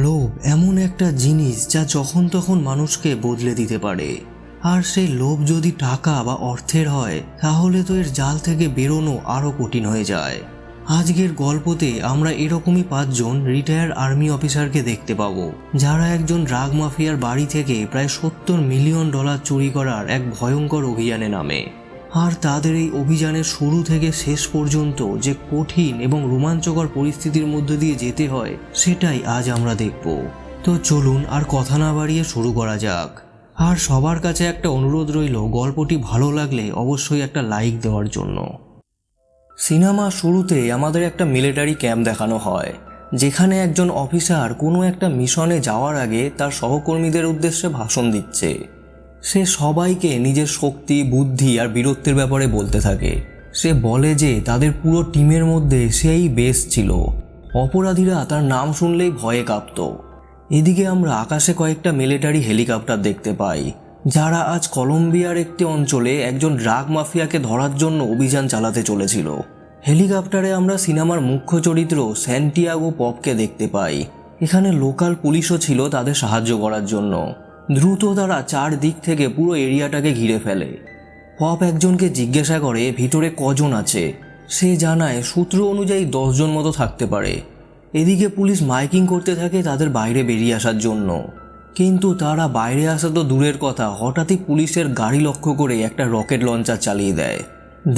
লোভ এমন একটা জিনিস যা যখন তখন মানুষকে বদলে দিতে পারে। আর সেই লোভ যদি টাকা বা অর্থের হয় তাহলে তো এর জাল থেকে বেরোনো আরো কঠিন হয়ে যায়। আজকের গল্পতে আমরা এরকমই 5 জন রিটায়ার্ড আর্মি অফিসারকে দেখতে পাবো, যারা একজন ড্রাগ মাফিয়ার বাড়ি থেকে প্রায় $70 মিলিয়ন চুরি করার এক ভয়ঙ্কর অভিযানে নামে। আর তাদের এই অভিযানের শুরু থেকে শেষ পর্যন্ত যে কঠিন এবং রোমাঞ্চকর পরিস্থিতির মধ্যে দিয়ে যেতে হয় সেটাই আজ আমরা দেখব। তো চলুন আর কথা না বাড়িয়ে শুরু করা যাক। আর সবার কাছে একটা অনুরোধ রইল, গল্পটি ভালো লাগলে অবশ্যই একটা লাইক দেওয়ার জন্য। সিনেমা শুরুতে আমাদের একটা মিলিটারি ক্যাম্প দেখানো হয়, যেখানে একজন অফিসার কোনো একটা মিশনে যাওয়ার আগে তার সহকর্মীদের উদ্দেশ্যে ভাষণ দিচ্ছে। সে সবাইকে নিজের শক্তি, বুদ্ধি আর বীরত্বের ব্যাপারে বলতে থাকে। সে বলে যে তাদের পুরো টিমের মধ্যে সেই বেস্ট ছিল, অপরাধীরা তার নাম শুনলেই ভয়ে কাঁপত। এদিকে আমরা আকাশে কয়েকটা মিলিটারি হেলিকপ্টার দেখতে পাই, যারা আজ কলম্বিয়ার একটি অঞ্চলে একজন ড্রাগ মাফিয়াকে ধরার জন্য অভিযান চালাতে চলেছিল। হেলিকপ্টারে আমরা সিনেমার মুখ্য চরিত্র স্যান্টিয়াগো পপকে দেখতে পাই। এখানে লোকাল পুলিশও ছিল তাদের সাহায্য করার জন্য। দ্রুত তারা 4 দিক থেকে পুরো এরিয়াটাকে ঘিরে ফেলে। পপ একজনকে জিজ্ঞাসা করে ভিতরে কজন আছে। সে জানায় সূত্র অনুযায়ী 10 জন মতো থাকতে পারে। এদিকে পুলিশ মাইকিং করতে থাকে তাদের বাইরে বেরিয়ে আসার জন্য, কিন্তু তারা বাইরে আসা তো দূরের কথা, হঠাৎই পুলিশের গাড়ি লক্ষ্য করে একটা রকেট লঞ্চার চালিয়ে দেয়।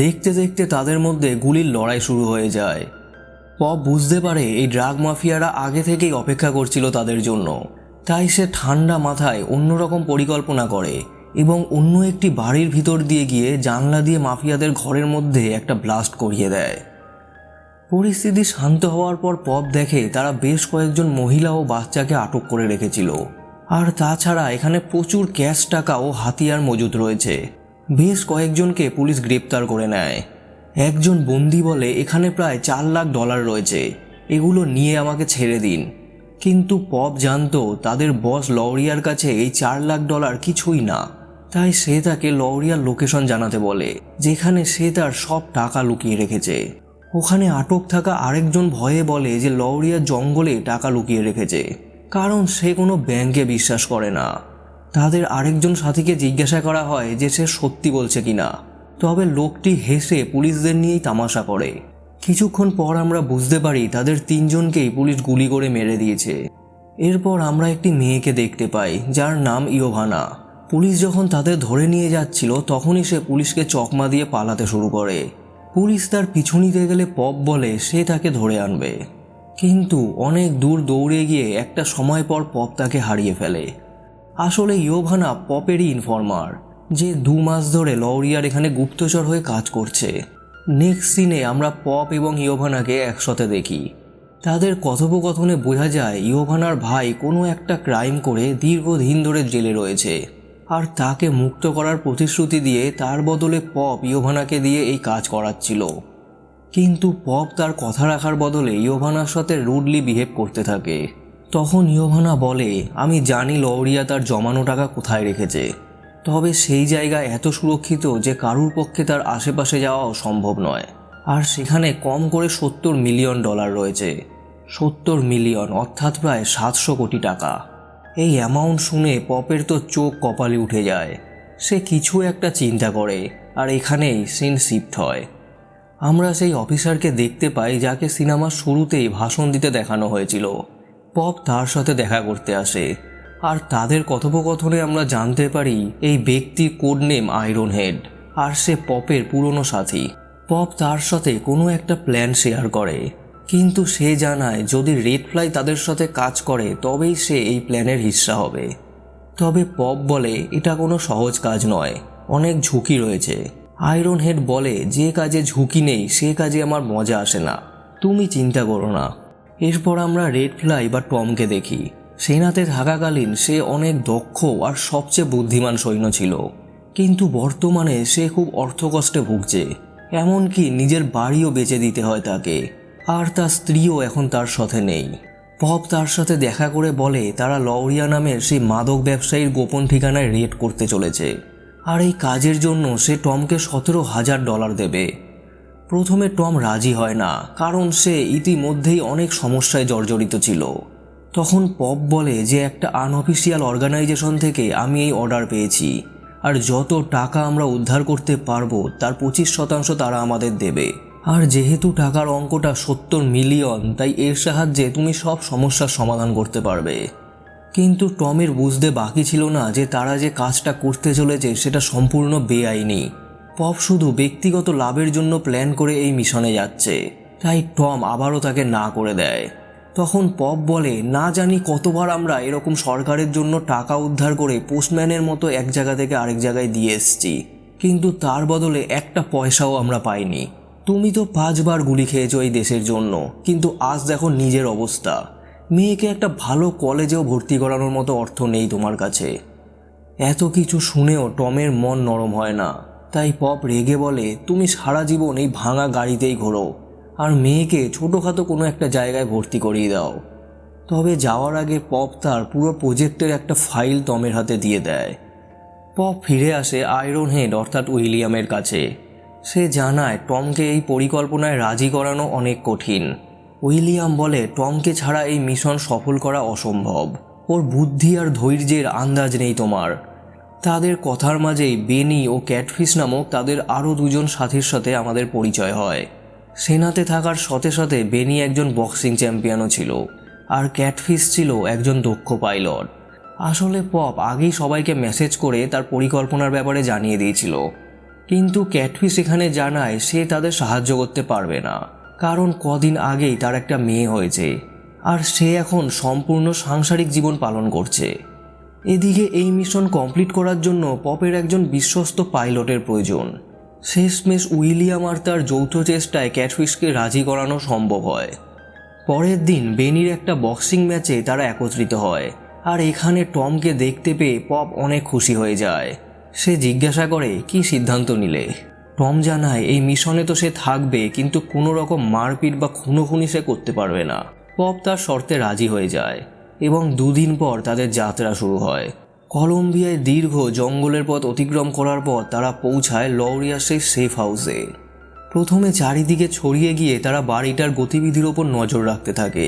দেখতে দেখতে তাদের মধ্যে গুলির লড়াই শুরু হয়ে যায়। পপ বুঝতে পারে এই ড্রাগ মাফিয়ারা আগে থেকেই অপেক্ষা করছিল তাদের জন্য, তাই সে ঠান্ডা মাথায় অন্যরকম পরিকল্পনা করে এবং অন্য একটি বাড়ির ভিতর দিয়ে গিয়ে জানলা দিয়ে মাফিয়াদের ঘরের মধ্যে একটা ব্লাস্ট করিয়ে দেয়। পরিস্থিতি শান্ত হওয়ার পর পপ দেখে তারা বেশ কয়েকজন মহিলা ও বাচ্চাকে আটক করে রেখেছিল। আর তাছাড়া এখানে প্রচুর ক্যাশ টাকা ও হাতিয়ার মজুদ রয়েছে। বেশ কয়েকজনকে পুলিশ গ্রেপ্তার করে নেয়। একজন বন্দী বলে এখানে প্রায় $4 লাখ রয়েছে, এগুলো নিয়ে আমাকে ছেড়ে দিন। কিন্তু পপ জানতো তাদের বস লরিয়ার কাছে এই $4 লাখ কিছুই না, তাই সে তাকে লরিয়ার লোকেশন জানাতে বলে, যেখানে সে তার সব টাকা লুকিয়ে রেখেছে। ওখানে আটক থাকা আরেকজন ভয়ে বলে যে লরিয়ার জঙ্গলে টাকা লুকিয়ে রেখেছে, কারণ সে কোনো ব্যাংকে বিশ্বাস করে না। তাদের আরেকজন সাথীকে জিজ্ঞাসা করা হয় যে সে সত্যি বলছে কিনা, তবে লোকটি হেসে পুলিশদের নিয়েই তামাশা করে। কিছুক্ষণ পর আমরা বুঝতে পারি তাদের 3 জনকেই পুলিশ গুলি করে মেরে দিয়েছে। এরপর আমরা একটি মেয়েকে দেখতে পাই যার নাম ইয়োভানা। পুলিশ যখন তাদের ধরে নিয়ে যাচ্ছিল তখনই সে পুলিশকে চকমা দিয়ে পালাতে শুরু করে। পুলিশ তার পিছু নিতে গেলে পপ বলে সে তাকে ধরে আনবে, কিন্তু অনেক দূর দৌড়ে গিয়ে একটা সময় পর পপ তাকে হারিয়ে ফেলে। আসলে ইয়োভানা পপেরই ইনফর্মার, যে 2 মাস ধরে লরিয়ার এখানে গুপ্তচর হয়ে কাজ করছে। নেক্সট সিনে আমরা পপ এবং ইয়োভানাকে একসাথে দেখি। তাদের কথোপকথনে বোঝা যায় ইয়োভানার ভাই কোনো একটা ক্রাইম করে দীর্ঘদিন ধরে জেলে রয়েছে, আর তাকে মুক্ত করার প্রতিশ্রুতি দিয়ে তার বদলে পপ ইয়োভানাকে দিয়ে এই কাজ করাচ্ছিল। কিন্তু পপ তার কথা রাখার বদলে ইয়োভানার সাথে রুডলি বিহেভ করতে থাকে। তখন ইয়োভানা বলে, আমি জানি লরিয়া তার জমানো টাকা কোথায় রেখেছে, তবে সেই জায়গা এত সুরক্ষিত যে কারুর পক্ষে তার আশেপাশে যাওয়াও সম্ভব নয়। আর সেখানে কম করে $70 মিলিয়ন রয়েছে। 70 মিলিয়ন অর্থাৎ প্রায় 700 কোটি টাকা। এই অ্যামাউন্ট শুনে পপের তো চোখ কপালে উঠে যায়। সে কিছু একটা চিন্তা করে, আর এখানেই সিন শিফট হয়। আমরা সেই অফিসারকে দেখতে পাই যাকে সিনেমার শুরুতেই ভাষণ দিতে দেখানো হয়েছিল। পপ তার সাথে দেখা করতে আসে, আর তাদের কথোপকথনে আমরা জানতে পারি এই ব্যক্তির কোড নেম আয়রন হেড, আর সে পপের পুরনো সাথী। পপ তার সাথে কোনো একটা প্ল্যান শেয়ার করে, কিন্তু সে জানায় যদি রেড ফ্লাই তাদের সাথে কাজ করে তবেই সে এই প্ল্যানের হিস্সা হবে। তবে পপ বলে এটা কোনো সহজ কাজ নয়, অনেক ঝুঁকি রয়েছে। আয়রন হেড বলে যে কাজে ঝুঁকি নেই সে কাজে আমার মজা আসে না, তুমি চিন্তা করো না। এরপর আমরা রেড ফ্লাই বা টমকে দেখি। সেনাতে থাকাকালীন সে অনেক দক্ষ আর সবচেয়ে বুদ্ধিমান সৈন্য ছিল, কিন্তু বর্তমানে সে খুব অর্থকষ্টে ভুগছে। এমনকি নিজের বাড়িও বেচে দিতে হয় তাকে, আর তার স্ত্রীও এখন তার সাথে নেই। পপ তার সাথে দেখা করে বলে তারা লরিয়া নামের সেই মাদক ব্যবসায়ীর গোপন ঠিকানায় রেড করতে চলেছে, আর এই কাজের জন্য সে টমকে $17,000 দেবে। প্রথমে টম রাজি হয় না, কারণ সে ইতিমধ্যেই অনেক সমস্যায় জর্জরিত ছিল। তখন পপ বলে যে একটা আনঅফিসিয়াল অর্গানাইজেশন থেকে আমি এই অর্ডার পেয়েছি, আর যত টাকা আমরা উদ্ধার করতে পারবো তার 25% তারা আমাদের দেবে। আর যেহেতু টাকার অঙ্কটা 70 মিলিয়ন, তাই এর সাহায্যে তুমি সব সমস্যার সমাধান করতে পারবে। কিন্তু টমের বুঝতে বাকি ছিল না যে তারা যে কাজটা করতে চলেছে সেটা সম্পূর্ণ বেআইনি। পপ শুধু ব্যক্তিগত লাভের জন্য প্ল্যান করে এই মিশনে যাচ্ছে, তাই টম আবারও তাকে না করে দেয়। তখন পপ বলে, না জানি কতবার আমরা এরকম সরকারের জন্য টাকা উদ্ধার করে পোস্টম্যানের মতো এক জায়গা থেকে আরেক জায়গায় দিয়ে এসেছি, কিন্তু তার বদলে একটা পয়সাও আমরা পাইনি। তুমি তো 5 বার গুলি খেয়েছো এই দেশের জন্য, কিন্তু আজ দেখো নিজের অবস্থা। মেয়েকে একটা ভালো কলেজেও ভর্তি করানোর মতো অর্থ নেই তোমার কাছে। এত কিছু শুনেও টমের মন নরম হয় না, তাই পপ রেগে বলে, তুমি সারা জীবন এই ভাঙা গাড়িতেই ঘোরো, আর মেয়েকে ছোটোখাটো কোনো একটা জায়গায় ভর্তি করিয়ে দাও। তবে যাওয়ার আগে পপ তার পুরো প্রজেক্টের একটা ফাইল টমের হাতে দিয়ে দেয়। পপ ফিরে আসে আয়রন হেড অর্থাৎ উইলিয়ামের কাছে। সে জানায় টমকে এই পরিকল্পনায় রাজি করানো অনেক কঠিন। উইলিয়াম বলে, টমকে ছাড়া এই মিশন সফল করা অসম্ভব। ওর বুদ্ধি আর ধৈর্যের আন্দাজ নেই তোমার। তাদের কথার মাঝেই বেনি ও ক্যাটফিশ নামক তাদের আরও 2জন সাথীর সাথে আমাদের পরিচয় হয়। সেনাতে থাকার সাথে সাথে বেনি একজন বক্সিং চ্যাম্পিয়নও ছিল, আর ক্যাটফিশ ছিল একজন দক্ষ পাইলট। আসলে পপ আগেই সবাইকে মেসেজ করে তার পরিকল্পনার ব্যাপারে জানিয়ে দিয়েছিল, কিন্তু ক্যাটফিশ এখানে জানায় সে তাদের সাহায্য করতে পারবে না, কারণ কদিন আগেই তার একটা মেয়ে হয়েছে, আর সে এখন সম্পূর্ণ সাংসারিক জীবন পালন করছে। এদিকে এই মিশন কমপ্লিট করার জন্য পপের একজন বিশ্বস্ত পাইলটের প্রয়োজন। শেষমেশ উইলিয়াম আর তার যৌথ চেষ্টায় ক্যাটফিশকে রাজি করানো সম্ভব হয়। পরের দিন বেনির একটা বক্সিং ম্যাচে তারা একত্রিত হয়, আর এখানে টমকে দেখতে পেয়ে পপ অনেক খুশি হয়ে যায়। সে জিজ্ঞাসা করে, কি সিদ্ধান্ত নিলে? টম জানায় এই মিশনে তো সে থাকবে, কিন্তু কোনো রকম মারপিট বা খুনোখুনি সে করতে পারবে না। পপ তার শর্তে রাজি হয়ে যায় এবং 2 দিন পর তাদের যাত্রা শুরু হয়। কলম্বিয়ায় দীর্ঘ জঙ্গলের পথ অতিক্রম করার পর তারা পৌঁছায় লৌরিয়াসের সেফ হাউসে। প্রথমে চারিদিকে ছড়িয়ে গিয়ে তারা বাড়িটার গতিবিধির ওপর নজর রাখতে থাকে।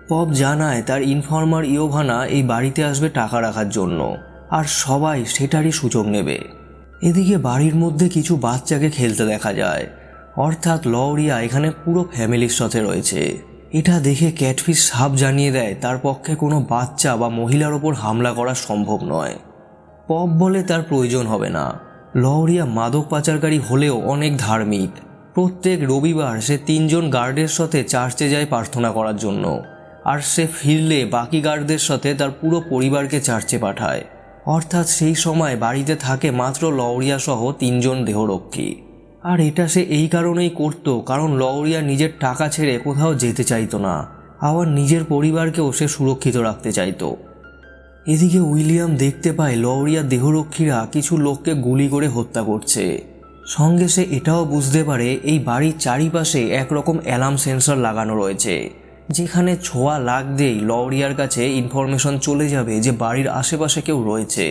পপ জানায় তার ইনফর্মার ইয়োভানা এই বাড়িতে আসবে টাকা রাখার জন্য, আর সবাই সেটারই সুযোগ নেবে। এদিকে বাড়ির মধ্যে কিছু বাচ্চাকে খেলতে দেখা যায়, অর্থাৎ লৌরিয়া এখানে পুরো ফ্যামিলির সাথে রয়েছে। এটা দেখে ক্যাটফিশ সাপ জানিয়ে দেয় তার পক্ষে কোনো বাচ্চা বা মহিলার ওপর হামলা করা সম্ভব নয়। পপ বলে তার প্রয়োজন হবে না। লৌরিয়া মাদক পাচারকারী হলেও অনেক ধার্মিক। প্রত্যেক রবিবার সে 3 জন গার্ডের সাথে চার্চে যায় প্রার্থনা করার জন্য, আর সে ফিরলে বাকি গার্ডদের সাথে তার পুরো পরিবারকে চার্চে পাঠায়। অর্থাৎ সেই সময় বাড়িতে থাকে মাত্র লৌরিয়া সহ 3 জন দেহরক্ষী। আর এটা সে এই কারণেই করত কারণ লৌরিয়া নিজের টাকা ছেড়ে কোথাও যেতে চাইতো না, আবার নিজের পরিবারকেও সে সুরক্ষিত রাখতে চাইতো। এদিকে উইলিয়াম দেখতে পায় লৌরিয়া দেহরক্ষীরা কিছু লোককে গুলি করে হত্যা করছে। সঙ্গে সে এটাও বুঝতে পারে এই বাড়ির চারিপাশে একরকম অ্যালার্ম সেন্সর লাগানো রয়েছে, যেখানে ছোঁয়া লাগতেই লৌরিয়ার কাছে ইনফরমেশন চলে যাবে যে বাড়ির আশেপাশে কেউ রয়েছে।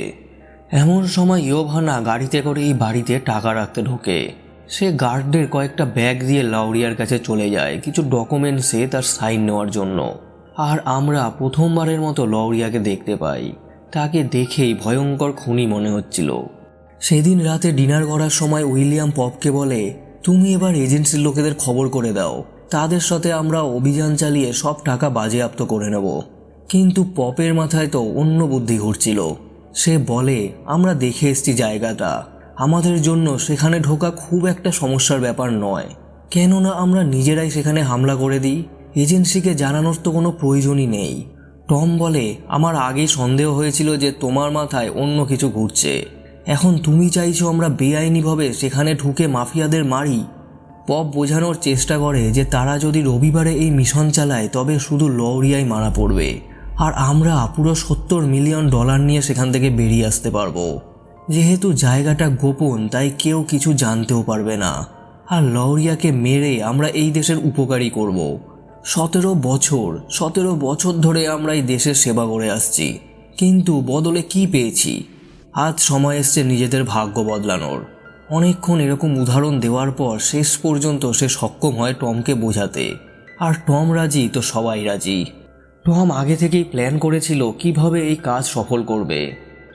এমন সময় ইয়োভানা গাড়িতে করে এই বাড়িতে টাকা রাখতে ঢোকে। সে গার্ডদের কয়েকটা ব্যাগ দিয়ে লৌরিয়ার কাছে চলে যায় কিছু ডকুমেন্টসে তার সাইন নেওয়ার জন্য। আর আমরা প্রথমবারের মতো লৌরিয়াকে দেখতে পাই। তাকে দেখেই ভয়ঙ্কর খুনি মনে হচ্ছিল। সেদিন রাতে ডিনার করার সময় উইলিয়াম পপকে বলে, তুমি এবার এজেন্সির লোকেদের খবর করে দাও, তাদের সাথে আমরা অভিযান চালিয়ে সব টাকা বাজেয়াপ্ত করে নেব। কিন্তু পপের মাথায় তো অন্য বুদ্ধি ঘুরছিল। সে বলে, আমরা দেখে এসেছি জায়গাটা, আমাদের জন্য সেখানে ঢোকা খুব একটা সমস্যার ব্যাপার নয়, কেননা আমরা নিজেরাই সেখানে হামলা করে দিই, এজেন্সিকে জানানোর তো কোনো প্রয়োজনই নেই। টম বলে, আমার আগেই সন্দেহ হয়েছিল যে তোমার মাথায় অন্য কিছু ঘুরছে, এখন তুমি চাইছো আমরা বেআইনিভাবে সেখানে ঢুকে মাফিয়াদের মারি। পপ বোঝানোর চেষ্টা করে যে তারা যদি রবিবারে এই মিশন চালায় তবে শুধু লৌরিয়াই মারা পড়বে, আর আমরা পুরো $70 মিলিয়ন নিয়ে সেখান থেকে বেরিয়ে আসতে পারবো। যেহেতু জায়গাটা গোপন তাই কেউ কিছু জানতেও পারবে না, আর লৌরিয়াকে মেরে আমরা এই দেশের উপকারী করব। 17 বছর ধরে আমরা এই দেশের সেবা করে আসছি, কিন্তু বদলে কি পেয়েছি? আজ সময় এসছে নিজেদের ভাগ্য বদলানোর। অনেকক্ষণ এরকম উদাহরণ দেওয়ার পর শেষ পর্যন্ত সে সক্ষম হয় টমকে বোঝাতে, আর টম রাজি তো সবাই রাজি। টম আগে থেকেই প্ল্যান করেছিল কিভাবে এই কাজ সফল করবে।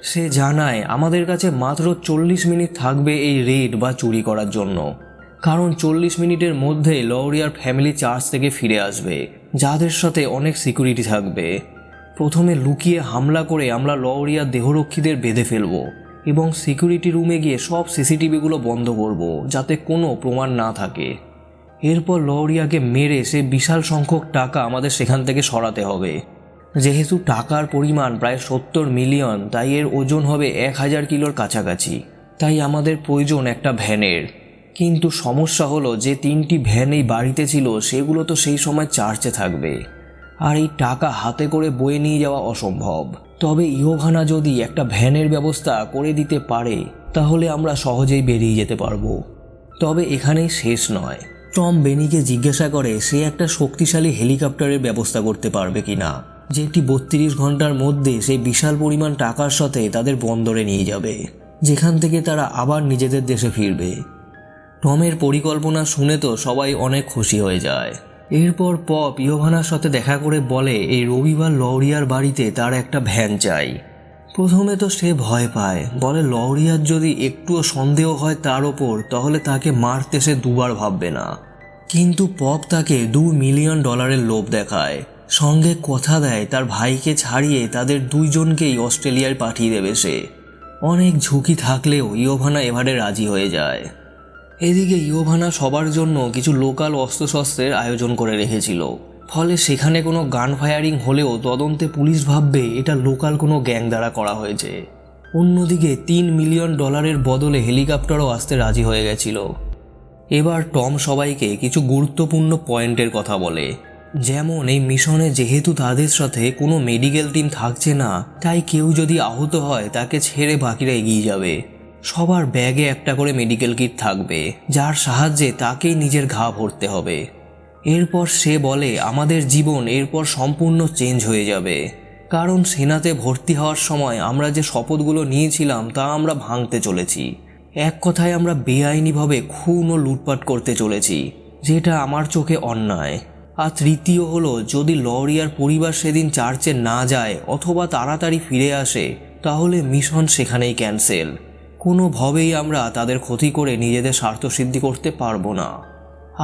সে জানায় আমাদের কাছে মাত্র 40 মিনিট থাকবে এই রেড বা চুরি করার জন্য, কারণ 40 মিনিটের মধ্যে লৌরিয়ার ফ্যামিলি চার্চ থেকে ফিরে আসবে, যাদের সাথে অনেক সিকিউরিটি থাকবে। প্রথমে লুকিয়ে হামলা করে আমরা লৌরিয়ার দেহরক্ষীদের বেঁধে ফেলব এবং সিকিউরিটি রুমে গিয়ে সব সিসিটিভিগুলো বন্ধ করব, যাতে কোনো প্রমাণ না থাকে। এরপর লৌরিয়াকে মেরে সে বিশাল সংখ্যক টাকা আমাদের সেখান থেকে সরাতে হবে। যেহেতু টাকার পরিমাণ প্রায় 70 মিলিয়ন, তাই এর ওজন হবে 1000 কিলোর কাছাকাছি। তাই আমাদের প্রয়োজন একটা ভ্যানের। কিন্তু সমস্যা হলো যে 3টি ভ্যান এই বাড়িতে ছিল, সেগুলো তো সেই সময় চার্চে থাকবে, আর এই টাকা হাতে করে বয়ে নিয়ে যাওয়া অসম্ভব। তবে ইয়োভানা যদি একটা ভ্যানের ব্যবস্থা করে দিতে পারে, তাহলে আমরা সহজেই বেরিয়ে যেতে পারবো। তবে এখানেই শেষ নয়। টম বেনিকে জিজ্ঞাসা করে সে একটা শক্তিশালী হেলিকপ্টারের ব্যবস্থা করতে পারবে কিনা, যেটি 32 ঘন্টার মধ্যে সেই বিশাল পরিমাণ টাকার সাথে তাদের বন্দরে নিয়ে যাবে, যেখান থেকে তারা আবার নিজেদের দেশে ফিরবে। টমের পরিকল্পনা শুনে তো সবাই অনেক খুশি হয়ে যায়। এরপর পপ ইয়োভানার সাথে দেখা করে বলে এই রবিবার লৌরিয়ার বাড়িতে তার একটা ভ্যান চাই। প্রথমে তো সে ভয় পায়, বলে লৌরিয়ার যদি একটুও সন্দেহ হয় তার ওপর, তাহলে তাকে মারতে সে দুবার ভাববে না। কিন্তু পপ তাকে $2 মিলিয়ন লোভ দেখায়, সঙ্গে কথা দেয় তার ভাইকে ছাড়িয়ে তাদের দুইজনকেই অস্ট্রেলিয়ায় পাঠিয়ে দেবে সে। অনেক ঝুঁকি থাকলেও ইয়োভানা এবারে রাজি হয়ে যায়। এদিকে ইয়োভানা সবার জন্য কিছু লোকাল অস্ত্রশস্ত্রের আয়োজন করে রেখেছিল, ফলে সেখানে কোনো গান ফায়ারিং হলেও তদন্তে পুলিশ ভাববে এটা লোকাল কোনো গ্যাং দ্বারা করা হয়েছে। অন্যদিকে $3 মিলিয়ন বদলে হেলিকপ্টারও আসতে রাজি হয়ে গেছিল। এবার টম সবাইকে কিছু গুরুত্বপূর্ণ পয়েন্টের কথা বলে, যেমন এই মিশনে যেহেতু তাদের সাথে কোনো মেডিকেল টিম থাকছে না, তাই কেউ যদি আহত হয় তাকে ছেড়ে বাকিরা এগিয়ে যাবে। সবার ব্যাগে একটা করে মেডিকেল কিট থাকবে, যার সাহায্যে তাকেই নিজের ঘা ভরতে হবে। এরপর সে বলে আমাদের জীবন এরপর সম্পূর্ণ চেঞ্জ হয়ে যাবে, কারণ সেনাতে ভর্তি হওয়ার সময় আমরা যে শপথগুলো নিয়েছিলাম তা আমরা ভাঙতে চলেছি। এক কথায় আমরা বেআইনিভাবে খুন ও লুটপাট করতে চলেছি, যেটা আমার চোখে অন্যায়। আর তৃতীয় হলো, যদি লৌরিয়ার পরিবার সেদিন চার্চে না যায় অথবা তাড়াতাড়ি ফিরে আসে, তাহলে মিশন সেখানেই ক্যান্সেল। কোনোভাবেই আমরা তাদের ক্ষতি করে নিজেদের স্বার্থসিদ্ধি করতে পারবো না।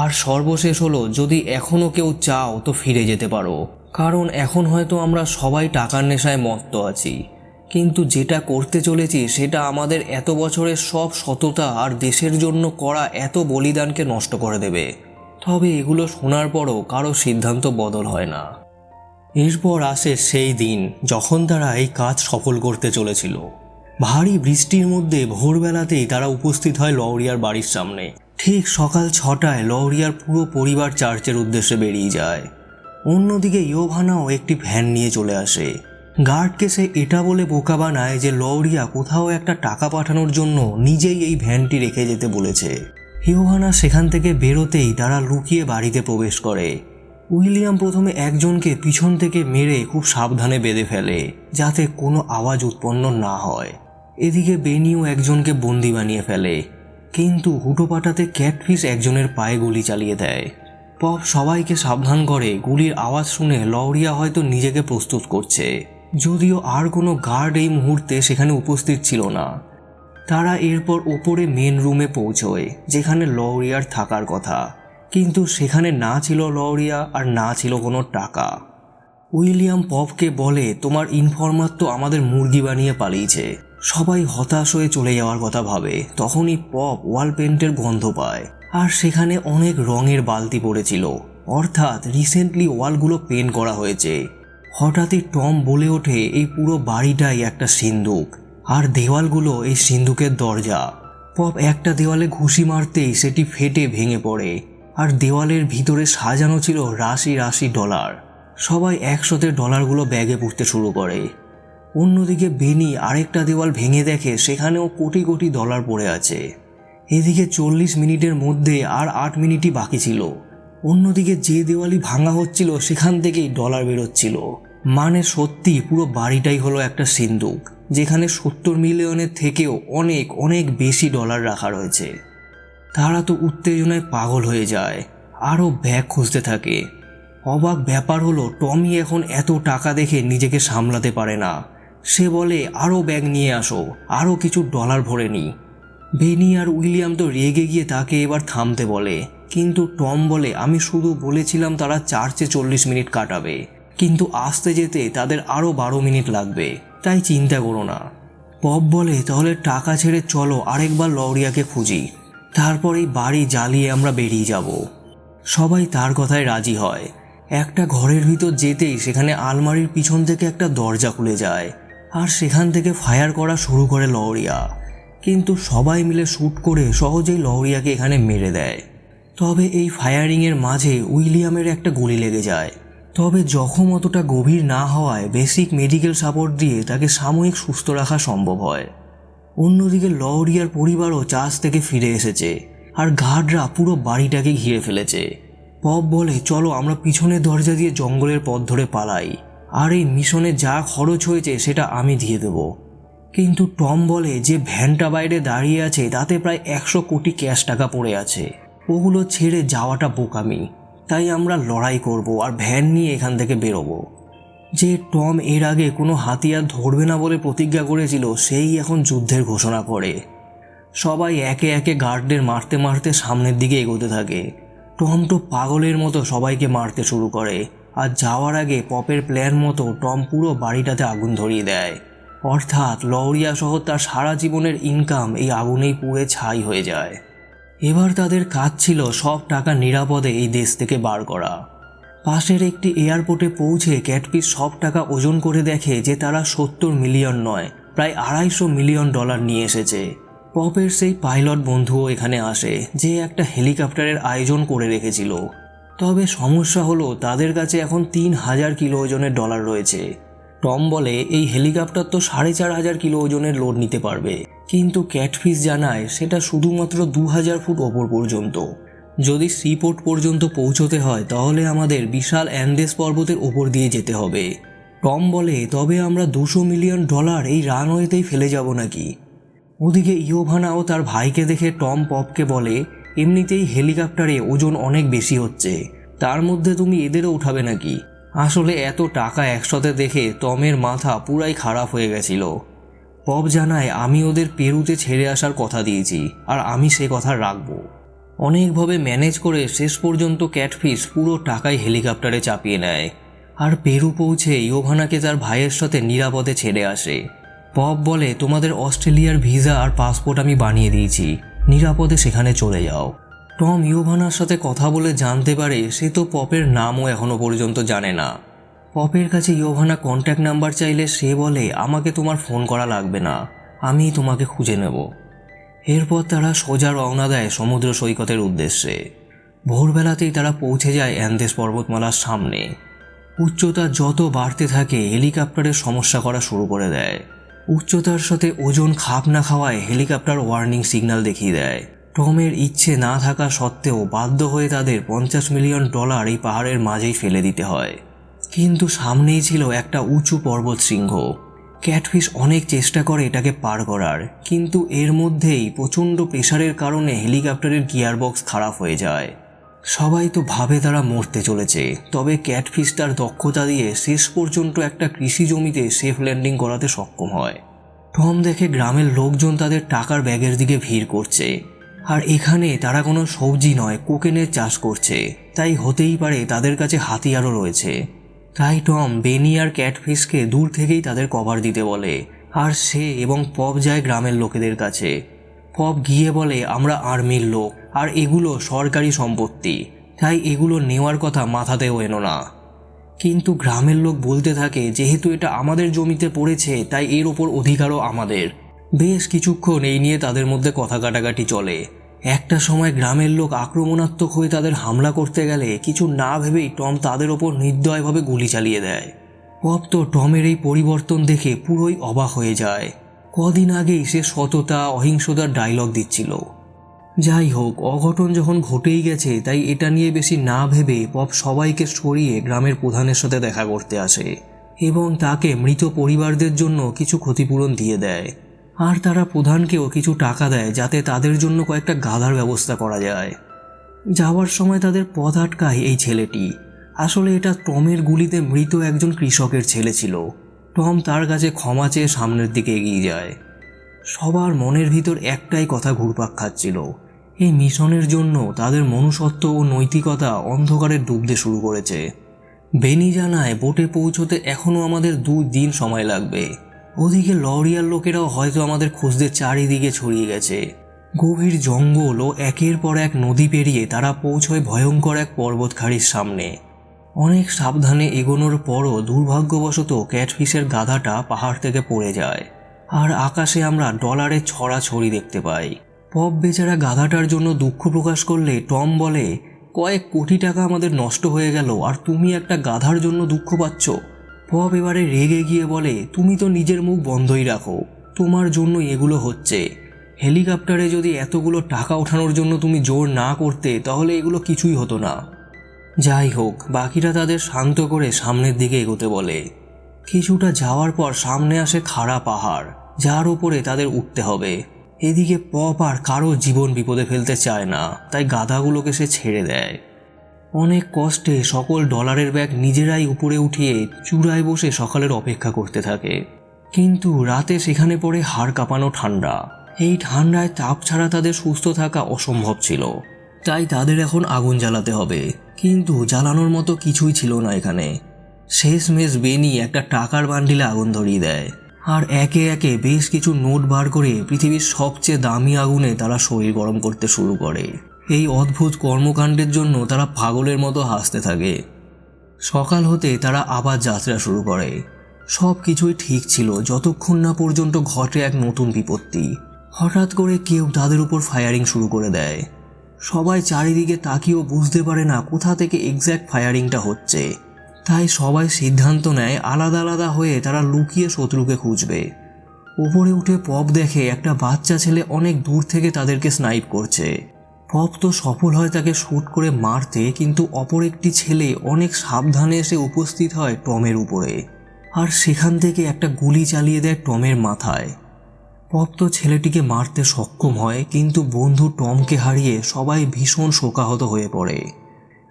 আর সর্বশেষ হলো, যদি এখনও কেউ চাও তো ফিরে যেতে পারো, কারণ এখন হয়তো আমরা সবাই টাকার নেশায় মত্ত আছি, কিন্তু যেটা করতে চলেছি সেটা আমাদের এত বছরের সব সততা আর দেশের জন্য করা এত বলিদানকে নষ্ট করে দেবে। তবে এগুলো শোনার পরও কারো সিদ্ধান্ত বদল হয় না। এরপর আসে সেই দিন যখন তারা এই কাজ সফল করতে চলেছিল। ভারী বৃষ্টির মধ্যে ভোরবেলাতেই তারা উপস্থিত হয় লৌরিয়ার বাড়ির সামনে। ঠিক সকাল 6টায় লৌরিয়ার পুরো পরিবার চার্চের উদ্দেশ্যে বেরিয়ে যায়। অন্যদিকে ইয়োভানাও একটি ভ্যান নিয়ে চলে আসে। গার্ডকে সে এটা বলে বোকা বানায় যে লৌরিয়া কোথাও একটা টাকা পাঠানোর জন্য নিজেই এই ভ্যানটি রেখে যেতে বলেছে। ইয়োভানা সেখান থেকে বেরোতেই তারা লুকিয়ে বাড়িতে প্রবেশ করে। উইলিয়াম প্রথমে একজনকে পিছন থেকে মেরে খুব সাবধানে বেঁধে ফেলে, যাতে কোনো আওয়াজ উৎপন্ন না হয়। এদিকে বেনিও একজনকে বন্দি বানিয়ে ফেলে, কিন্তু হুটোপাটাতে ক্যাটফিশ একজনের পায়ে গুলি চালিয়ে দেয়। পপ সবাইকে সাবধান করে গুলির আওয়াজ শুনে লৌরিয়া হয়তো নিজেকে প্রস্তুত করছে, যদিও আর কোনো গার্ড এই মুহূর্তে সেখানে উপস্থিত ছিল না। তারা এরপর ওপরে মেন রুমে পৌঁছয়, যেখানে লৌরিয়ার থাকার কথা, কিন্তু সেখানে না ছিল লৌরিয়া আর না ছিল কোনো টাকা। উইলিয়াম পপকে বলে তোমার ইনফরমার তো আমাদের মুরগি বানিয়ে পালিয়েছে। সবাই হতাশ হয়ে চলে যাওয়ার কথা ভাবে। তখনই পপ ওয়াল পেন্টের গন্ধ পায়, আর সেখানে অনেক রঙের বালতি পড়েছিল, অর্থাৎ রিসেন্টলি ওয়ালগুলো পেন্ট করা হয়েছে। হঠাৎই টম বলে ওঠে এই পুরো বাড়িটাই একটা সিন্দুক, আর দেওয়ালগুলো এই সিন্দুকের দরজা। পপ একটা দেওয়ালে ঘুষি মারতেই সেটি ফেটে ভেঙে পড়ে, আর দেওয়ালের ভিতরে সাজানো ছিল রাশি রাশি ডলার। সবাই একসাথে ডলারগুলো ব্যাগে পুরতে শুরু করে। অন্যদিকে বেনি আরেকটা দেওয়াল ভেঙে দেখে সেখানেও কোটি কোটি ডলার পড়ে আছে। এদিকে 40 মিনিটের মধ্যে আর 8 মিনিটই বাকি ছিল। অন্যদিকে যে দেওয়ালই ভাঙা হচ্ছিল সেখান থেকেই ডলার বেরোচ্ছিল। মানে সত্যি পুরো বাড়িটাই হলো একটা সিন্দুক, যেখানে 70 মিলিয়নের থেকেও অনেক অনেক বেশি ডলার রাখা রয়েছে। তারা তো উত্তেজনায় পাগল হয়ে যায়, আরও ব্যাগ খুঁজতে থাকে। অবাক ব্যাপার হলো টমি এখন এত টাকা দেখে নিজেকে সামলাতে পারে না। সে বলে, আরও ব্যাগ নিয়ে আসো, আরও কিছু ডলার ভরে নি। বেনি আর উইলিয়াম তো রেগে গিয়ে তাকে এবার থামতে বলে, কিন্তু টম বলে, আমি শুধু বলেছিলাম তারা চার্চে 40 মিনিট কাটাবে, কিন্তু আসতে যেতে তাদের আরও 12 মিনিট লাগবে, তাই চিন্তা করো না। পপ বলে, তাহলে টাকা ছেড়ে চলো আরেকবার লরিয়াকে খুঁজি, তারপর এই বাড়ি জ্বালিয়ে আমরা বেরিয়ে যাব। সবাই তার কথায় রাজি হয়। একটা ঘরের ভিতর যেতেই সেখানে আলমারির পিছন থেকে একটা দরজা খুলে যায়, আর সেখান থেকে ফায়ার করা শুরু করে লরিয়া। কিন্তু সবাই মিলে শ্যুট করে সহজেই লরিয়াকে এখানে মেরে দেয়। তবে এই ফায়ারিংয়ের মাঝে উইলিয়ামের একটা গুলি লেগে যায়। তবে জখম অতটা গভীর না হওয়ায় বেসিক মেডিকেল সাপোর্ট দিয়ে তাকে সাময়িক সুস্থ রাখা সম্ভব হয়। অন্যদিকে লরিয়ার পরিবারও চার্চ থেকে ফিরে এসেছে, আর গার্ডরা পুরো বাড়িটাকে ঘিরে ফেলেছে। পপ বলে, চলো আমরা পিছনের দরজা দিয়ে জঙ্গলের পথ ধরে পালাই, আর এই মিশনে যা খরচ হয়েছে সেটা আমি দিয়ে দেব। কিন্তু টম বলে যে ভ্যানটা বাইরে দাঁড়িয়ে আছে তাতে প্রায় 100 কোটি ক্যাশ টাকা পড়ে আছে, ওগুলো ছেড়ে যাওয়াটা বোকামি, তাই আমরা লড়াই করব আর ভ্যান নিয়ে এখান থেকে বেরোবো। যে টম এর আগে কোনো হাতিয়ার ধরবে না বলে প্রতিজ্ঞা করেছিল, সেই এখন যুদ্ধের ঘোষণা করে। সবাই একে একে গার্ডদের মারতে মারতে সামনের দিকে এগোতে থাকে। টম তো পাগলের মতো সবাইকে মারতে শুরু করে, আর যাওয়ার আগে পপের প্ল্যান মতো টম পুরো বাড়িটাতে আগুন ধরিয়ে দেয়। অর্থাৎ লরিয়া সহ তার সারা জীবনের ইনকাম এই আগুনেই পুড়ে ছাই হয়ে যায়। এবার তাদের কাজ ছিল সব টাকা নিরাপদে এই দেশ থেকে বার করা। পাশের একটি এয়ারপোর্টে পৌঁছে ক্যাটফিশ সব টাকা ওজন করে দেখে যে তারা 70 মিলিয়ন নয়, প্রায় 250 মিলিয়ন ডলার নিয়ে এসেছে। পপের সেই পাইলট বন্ধুও এখানে আসে, যে একটা হেলিকপ্টারের আয়োজন করে রেখেছিল। তবে সমস্যা হলো তাদের কাছে এখন 3000 কিলো ওজনের ডলার রয়েছে। টম বলে, এই হেলিকপ্টার তো 4500 কিলো ওজনের লোড নিতে পারবে, কিন্তু ক্যাটফিশ জানায় সেটা শুধুমাত্র 2000 ফুট ওপর পর্যন্ত। যদি সিপোর্ট পর্যন্ত পৌঁছতে হয় তাহলে আমাদের বিশাল অ্যান্ডেস পর্বতের ওপর দিয়ে যেতে হবে। টম বলে, তবে আমরা 200 মিলিয়ন ডলার এই রানওয়েতেই ফেলে যাব নাকি? ওদিকে ইয়োভানা ও তার ভাইকে দেখে টম পপকে বলে, এমনিতেই হেলিকপ্টারে ওজন অনেক বেশি হচ্ছে, তার মধ্যে তুমি এদেরও উঠাবে নাকি? আসলে এত টাকা একসাথে দেখে টমের মাথা পুরাই খারাপ হয়ে গেছিল। পপ জানায়, আমি ওদের পেরুতে ছেড়ে আসার কথা দিয়েছি, আর আমি সে কথা রাখবো। অনেকভাবে ম্যানেজ করে শেষ পর্যন্ত ক্যাটফিশ পুরো টাকাই হেলিকপ্টারে চাপিয়ে নেয়, আর পেরু পৌঁছে ইয়োভানাকে তার ভাইয়ের সাথে নিরাপদে ছেড়ে আসে। পপ বলে, তোমাদের অস্ট্রেলিয়ার ভিসা আর পাসপোর্ট আমি বানিয়ে দিয়েছি, নিরাপদে সেখানে চলে যাও। টম ইয়োভানার সাথে কথা বলে জানতে পারে সে তো পপের নামও এখনো পর্যন্ত জানে না। পপের কাছে ইয়োভানা কন্ট্যাক্ট নাম্বার চাইলে সে বলে, আমাকে তোমার ফোন করা লাগবে না, আমি তোমাকে খুঁজে নেব। এরপর তারা সোজা রওনা দেয় সমুদ্র সৈকতের উদ্দেশ্যে। ভোরবেলাতেই তারা পৌঁছে যায় অ্যান্ডেস পর্বতমালার সামনে। উচ্চতা যত বাড়তে থাকে হেলিকপ্টারের সমস্যা করা শুরু করে দেয়। উচ্চতার সাথে ওজন খাপ না খাওয়ায় হেলিকপ্টার ওয়ার্নিং সিগন্যাল দেখিয়ে দেয়। টমের ইচ্ছে না থাকা সত্ত্বেও বাধ্য হয়ে তাদের 50 মিলিয়ন ডলার এই পাহাড়ের মাঝেই ফেলে দিতে হয়। কিন্তু সামনেই ছিল একটা উঁচু পর্বত শৃঙ্গ। ক্যাটফিশ অনেক চেষ্টা করে এটাকে পার করার, কিন্তু এর মধ্যেই প্রচণ্ড প্রেসারের কারণে হেলিকপ্টারের গিয়ারবক্স খারাপ হয়ে যায়। সবাই তো ভাবে তারা মরতে চলেছে, তবে ক্যাটফিশ তার দক্ষতা দিয়ে শেষ পর্যন্ত একটা কৃষি জমিতে সেফ ল্যান্ডিং করাতে সক্ষম হয়। টম দেখে গ্রামের লোকজন তাদের টাকার ব্যাগের দিকে ভিড় করছে, আর এখানে তারা কোনো সবজি নয় কোকেনের চাষ করছে, তাই হতেই পারে তাদের কাছে হাতিয়ারও রয়েছে। তাই টম বেনি আর ক্যাটফিশকে দূর থেকেই তাদের কভার দিতে বলে, আর সে এবং পপ যায় গ্রামের লোকেদের কাছে। পপ গিয়ে বলে, আমরা আর্মির লোক, আর এগুলো সরকারি সম্পত্তি, তাই এগুলো নেওয়ার কথা মাথাতেও এনো না। কিন্তু গ্রামের লোক বলতে থাকে, যেহেতু এটা আমাদের জমিতে পড়েছে তাই এর ওপর অধিকারও আমাদের। বেশ কিছুক্ষণ এই নিয়ে তাদের মধ্যে কথা কাটাকাটি চলে। একটা সময় গ্রামের লোক আক্রমণাত্মক হয়ে তাদের হামলা করতে গেলে কিছু না ভেবেই টম তাদের ওপর নির্দয়ভাবে গুলি চালিয়ে দেয়। পপ তো টমের এই পরিবর্তন দেখে পুরোই অবাক হয়ে যায়। কদিন আগেই সে সততা অহিংসতার ডায়লগ দিচ্ছিল। যাই হোক, অঘটন যখন ঘটেই গেছে তাই এটা নিয়ে বেশি না ভেবে পপ সবাইকে সরিয়ে গ্রামের প্রধানের সাথে দেখা করতে আসে এবং তাকে মৃত পরিবারদের জন্য কিছু ক্ষতিপূরণ দিয়ে দেয়। আর তারা প্রধানকেও কিছু টাকা দেয় যাতে তাদের জন্য কয়েকটা গাধার ব্যবস্থা করা যায়। যাওয়ার সময় তাদের পথ আটকায় এই ছেলেটি। আসলে এটা টমের গুলিতে মৃত একজন কৃষকের ছেলে ছিল। টম তার কাছে ক্ষমা চেয়ে সামনের দিকে এগিয়ে যায়। সবার মনের ভিতর একটাই কথা ঘুরপাক খাচ্ছিল, এই মিশনের জন্য তাদের মনুষ্যত্ব ও নৈতিকতা অন্ধকারে ডুবতে শুরু করেছে। বেনি জানায় বোটে পৌঁছতে এখনও আমাদের 2 দিন সময় লাগবে। ওদিকে লরিয়ার লোকেরাও হয়তো আমাদের খুঁজতে চারিদিকে ছড়িয়ে গেছে। গভীর জঙ্গল ও একের পর এক নদী পেরিয়ে তারা পৌঁছয় ভয়ঙ্কর এক পর্বতখাড়ির সামনে। অনেক সাবধানে এগোনোর পরও দুর্ভাগ্যবশত ক্যাটফিশের গাধাটা পাহাড় থেকে পড়ে যায়, আর আকাশে আমরা ডলারের ছড়াছড়ি দেখতে পাই। পপ বেচারা গাধাটার জন্য দুঃখ প্রকাশ করলে টম বলে, কয়েক কোটি টাকা আমাদের নষ্ট হয়ে গেল আর তুমি একটা গাধার জন্য দুঃখ পাচ্ছ। পপ এবারে রেগে গিয়ে বলে, তুমি তো নিজের মুখ বন্ধই রাখো, তোমার জন্য এগুলো হচ্ছে। হেলিকপ্টারে যদি এতগুলো টাকা ওঠানোর জন্য তুমি জোর না করতে তাহলে এগুলো কিছুই হতো না। যাই হোক, বাকিরা তাদের শান্ত করে সামনের দিকে এগোতে বলে। কিছুটা যাওয়ার পর সামনে আসে খাড়া পাহাড়, যার উপরে তাদের উঠতে হবে। এদিকে পপ আর কারো জীবন বিপদে ফেলতে চায় না, তাই গাধাগুলোকে সে ছেড়ে দেয়। অনেক কষ্টে সকল ডলারের ব্যাগ নিজেরাই উপরে উঠিয়ে চূড়ায় বসে সকালের অপেক্ষা করতে থাকে। কিন্তু রাতে সেখানে পড়ে হাড় কাঁপানো ঠান্ডা। এই ঠান্ডায় তাপ ছাড়া তাদের সুস্থ থাকা অসম্ভব ছিল, তাই তাদের এখন আগুন জ্বালাতে হবে। কিন্তু জ্বালানোর মতো কিছুই ছিল না এখানে। শেষমেশ বেনি একটা টাকার বান্ডিলে আগুন ধরিয়ে দেয়, আর একে একে বেশ কিছু নোট বার করে পৃথিবীর সবচেয়ে দামি আগুনে তারা শরীর গরম করতে শুরু করে। এই অদ্ভুত কর্মকাণ্ডের জন্য তারা পাগলের মতো হাসতে থাকে। সকাল হতে তারা আবার যাত্রা শুরু করে। সব কিছুই ঠিক ছিল যতক্ষণ না পর্যন্ত ঘটে এক নতুন বিপত্তি। হঠাৎ করে কেউ তাদের উপর ফায়ারিং শুরু করে দেয়। সবাই চারিদিকে তাকিয়েও বুঝতে পারে না কোথা থেকে এক্স্যাক্ট ফায়ারিংটা হচ্ছে, তাই সবাই সিদ্ধান্ত নেয় আলাদা আলাদা হয়ে তারা লুকিয়ে শত্রুকে খুঁজবে। উপরে উঠে পপ দেখে একটা বাচ্চা ছেলে অনেক দূর থেকে তাদেরকে স্নাইপ করছে। পপ তো সফল হয় তাকে শ্যুট করে মারতে, কিন্তু অপর একটি ছেলে অনেক সাবধানে এসে উপস্থিত হয় টমের উপরে, আর সেখান থেকে একটা গুলি চালিয়ে দেয় টমের মাথায়। পপ তো ছেলেটিকে মারতে সক্ষম হয়, কিন্তু বন্ধু টমকে হারিয়ে সবাই ভীষণ শোকাহত হয়ে পড়ে।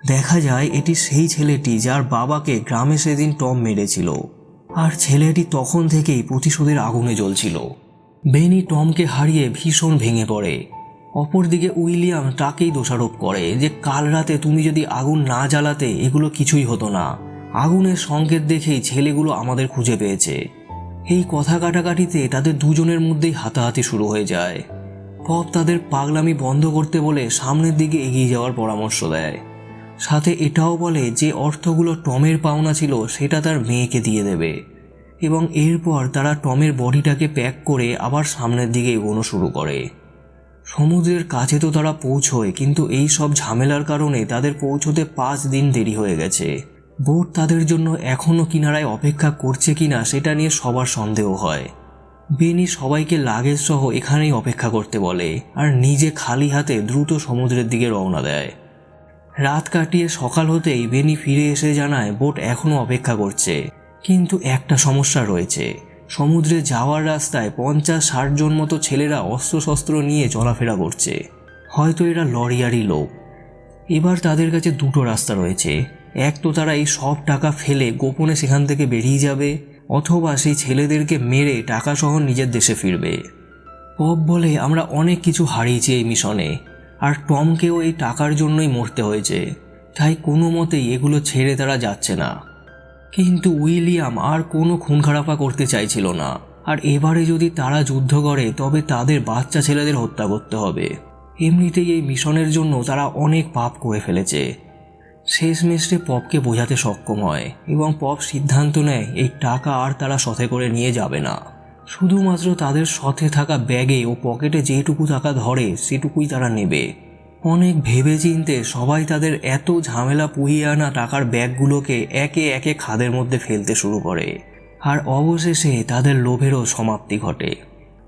দেখা যায় এটি সেই ছেলেটি যার বাবাকে গ্রামে সেদিন টম মেরেছিল, আর ছেলেটি তখন থেকেই প্রতিশোধের আগুনে জ্বলছিল। বেনি টমকে হারিয়ে ভীষণ ভেঙে পড়ে। অপরদিকে উইলিয়াম তাকেই দোষারোপ করে যে কাল রাতে তুমি যদি আগুন না জ্বালাতে এগুলো কিছুই হতো না। আগুনের সংকেত দেখেই ছেলেগুলো আমাদের খুঁজে পেয়েছে। এই কথা কাটাকাটিতে তাদের দুজনের মধ্যেই হাতাহাতি শুরু হয়ে যায়। পপ তাদের পাগলামি বন্ধ করতে বলে সামনের দিকে এগিয়ে যাওয়ার পরামর্শ দেয়। সাথে এটাও বলে যে অর্থগুলো টমের পাওনা ছিল সেটা তার মেয়েকে দিয়ে দেবে, এবং এরপর তারা টমের বডিটাকে প্যাক করে আবার সামনের দিকে এগোনো শুরু করে। সমুদ্রের কাছে তো তারা পৌঁছয়, কিন্তু এই সব ঝামেলার কারণে তাদের পৌঁছতে 5 দিন দেরি হয়ে গেছে। বোট তাদের জন্য এখনও কিনারায় অপেক্ষা করছে কিনা সেটা নিয়ে সবার সন্দেহ হয়। বেনি সবাইকে লাগেজ সহ এখানেই অপেক্ষা করতে বলে, আর নিজে খালি হাতে দ্রুত সমুদ্রের দিকে রওনা দেয়। রাত কাটিয়ে সকাল হতেই বেনি ফিরে এসে জানায় বোট এখনও অপেক্ষা করছে, কিন্তু একটা সমস্যা রয়েছে। সমুদ্রে যাওয়ার রাস্তায় 50-60 জন মতো ছেলেরা অস্ত্রশস্ত্র নিয়ে চলাফেরা করছে। হয়তো এরা লরিয়ারই লোক। এবার তাদের কাছে 2টো রাস্তা রয়েছে। এক তো তারা এই সব টাকা ফেলে গোপনে সেখান থেকে বেরিয়ে যাবে, অথবা সেই ছেলেদেরকে মেরে টাকা সহ নিজের দেশে ফিরবে। পপ বলে, আমরা অনেক কিছু হারিয়েছি এই মিশনে, আর টমকেও এই টাকার জন্যই মরতে হয়েছে, তাই কোনো মতেই এগুলো ছেড়ে তারা যাচ্ছে না। কিন্তু উইলিয়াম আর কোনো খুন খারাপা করতে চাইছিল না, আর এবারে যদি তারা যুদ্ধ করে তবে তাদের বাচ্চা ছেলেদের হত্যা করতে হবে। এমনিতেই এই মিশনের জন্য তারা অনেক পাপ করে ফেলেছে। শেষমেশে পপকে বোঝাতে সক্ষম হয়, এবং পপ সিদ্ধান্ত নেয় এই টাকা আর তারা সাথে করে নিয়ে যাবে না। শুধুমাত্র তাদের সাথে থাকা ব্যাগে ও পকেটে যেটুকু টাকা ধরে সেটুকুই তারা নেবে। অনেক ভেবেচিন্তে সবাই তাদের এত ঝামেলা পুহিয়ে আনা টাকার ব্যাগগুলোকে একে একে খাদের মধ্যে ফেলতে শুরু করে, আর অবশেষে তাদের লোভেরও সমাপ্তি ঘটে।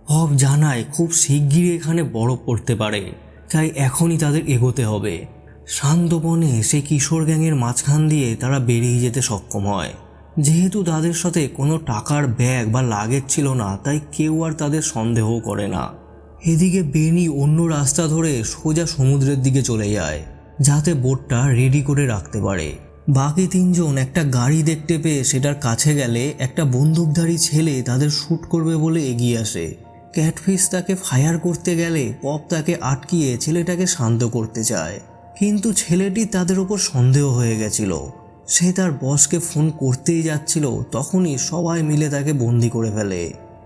পপ জানায় খুব শিগগিরই এখানে বরফ পড়তে পারে, তাই এখনই তাদের এগোতে হবে। শান্তপনে সেই কিশোর গ্যাংয়ের মাঝখান দিয়ে তারা বেরিয়ে যেতে সক্ষম হয়। যেহেতু তাদের সাথে কোনো টাকার ব্যাগ বা লাগেজ ছিল না, তাই কেউ আর তাদের সন্দেহ করে না। এদিকে বেনি অন্য রাস্তা ধরে সোজা সমুদ্রের দিকে চলে যায়, যাতে বোটটা রেডি করে রাখতে পারে। বাকি তিনজন একটা গাড়ি দেখতে পেয়ে সেটার কাছে গেলে একটা বন্দুকধারী ছেলে তাদের শ্যুট করবে বলে এগিয়ে আসে। ক্যাটফিশ তাকে ফায়ার করতে গেলে পপ তাকে আটকিয়ে ছেলেটাকে শান্ত করতে চায়, কিন্তু ছেলেটি তাদের ওপর সন্দেহ হয়ে গেছিল। সে তার বসকে ফোন করতেই যাচ্ছিল, তখনই সবাই মিলে তাকে বন্দি করে ফেলে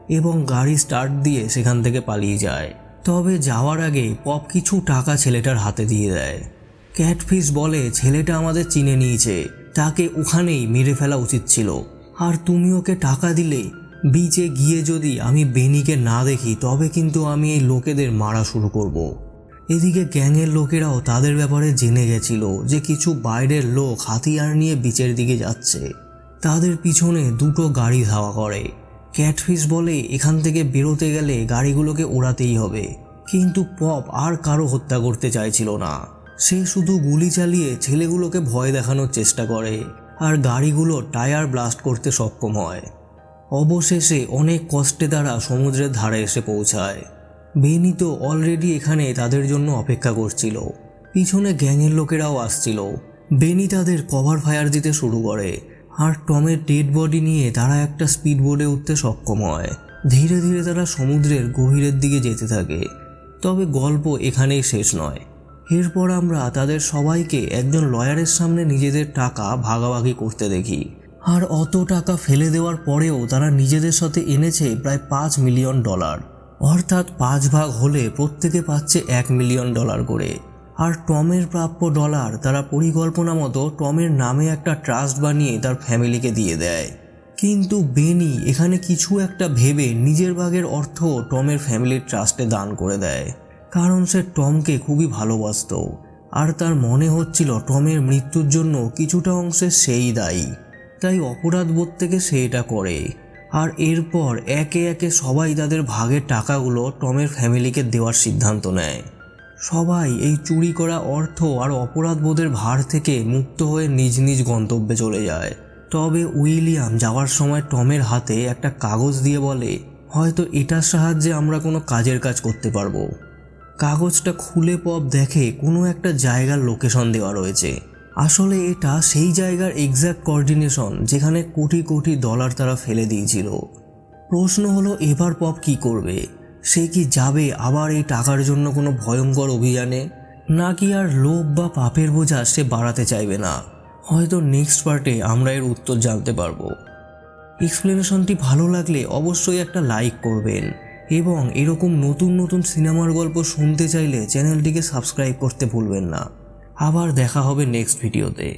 এবং গাড়ি স্টার্ট দিয়ে সেখান থেকে পালিয়ে যায়। তবে যাওয়ার আগে পপ কিছু টাকা ছেলেটার হাতে দিয়ে দেয়। ক্যাটফিশ বলে, ছেলেটা আমাদের চিনে নিয়েছে, তাকে ওখানেই মেরে ফেলা উচিত ছিল, আর তুমি ওকে টাকা দিলে বিচে গিয়ে যদি আমি বেনিকে না দেখি তবে কিন্তু আমি এই লোকেদের মারা শুরু করব। এদিকে গ্যাংয়ের লোকেরাও তাদের ব্যাপারে জেনে গেছিল যে কিছু বাইরের লোক হাতিয়ার নিয়ে বিচের দিকে যাচ্ছে। তাদের পিছনে দুটো গাড়ি ধাওয়া করে। ক্যাটফিশ বলে, এখান থেকে বেরোতে গেলে গাড়িগুলোকে ওড়াতেই হবে, কিন্তু পপ আর কারো হত্যা করতে চাইছিল না। সে শুধু গুলি চালিয়ে ছেলেগুলোকে ভয় দেখানোর চেষ্টা করে আর গাড়িগুলো টায়ার ব্লাস্ট করতে সক্ষম হয়। অবশেষে অনেক কষ্টে তারা সমুদ্রের ধারে এসে পৌঁছায়। বেনি তো অলরেডি এখানে তাদের জন্য অপেক্ষা করছিল। পিছনে গ্যাংয়ের লোকেরাও আসছিল। বেনি তাদের কভার ফায়ার দিতে শুরু করে আর টমের ডেড বডি নিয়ে তারা একটা স্পিড বোটে উঠতে সক্ষম হয়। ধীরে ধীরে তারা সমুদ্রের গভীরের দিকে যেতে থাকে। তবে গল্প এখানেই শেষ নয়। এরপর আমরা তাদের সবাইকে একজন লয়ারের সামনে নিজেদের টাকা ভাগাভাগি করতে দেখি। আর অত টাকা ফেলে দেওয়ার পরেও তারা নিজেদের সাথে এনেছে প্রায় $5 মিলিয়ন, অর্থাৎ 5 ভাগ হলে প্রত্যেকে পাচ্ছে $1 মিলিয়ন করে। আর টমের প্রাপ্য ডলার তারা পরিকল্পনা মতো টমের নামে একটা ট্রাস্ট বানিয়ে তার ফ্যামিলিকে দিয়ে দেয়। কিন্তু বেনি এখানে কিছু একটা ভেবে নিজের ভাগের অর্থ টমের ফ্যামিলির ট্রাস্টে দান করে দেয়, কারণ সে টমকে খুবই ভালোবাসত আর তার মনে হচ্ছিল টমের মৃত্যুর জন্য কিছুটা অংশে সেই দায়ী। তাই অপরাধবোধ থেকে সে এটা করে। আর এরপর একে একে সবাই তাদের ভাগের টাকাগুলো টমের ফ্যামিলিকে দেওয়ার সিদ্ধান্ত নেয়। সবাই এই চুরি করা অর্থ আর অপরাধবোধের ভার থেকে মুক্ত হয়ে নিজ নিজ গন্তব্যে চলে যায়। তবে উইলিয়াম যাওয়ার সময় টমের হাতে একটা কাগজ দিয়ে বলে, হয়তো এটার সাহায্যে আমরা কোনো কাজের কাজ করতে পারবো। কাগজটা খুলে পপ দেখে কোনো একটা জায়গার লোকেশন দেওয়া রয়েছে। আসলে এটা সেই জায়গার এক্স্যাক্ট কোঅর্ডিনেশন যেখানে কোটি কোটি ডলার তারা ফেলে দিয়েছিল। প্রশ্ন হলো, এবার পপ কি করবে? সে কি যাবে আবার এই টাকার জন্য কোনো ভয়ঙ্কর অভিযানে, নাকি আর লোভ বা পাপের বোঝা সে বাড়াতে চাইবে না? হয়তো নেক্সট পার্টে আমরা এর উত্তর জানতে পারবো। এক্সপ্লেনেশনটি ভালো লাগলে অবশ্যই একটা লাইক করবেন এবং এরকম নতুন নতুন সিনেমার গল্প শুনতে চাইলে চ্যানেলটিকে সাবস্ক্রাইব করতে ভুলবেন না। আবার দেখা হবে নেক্সট ভিডিওতে।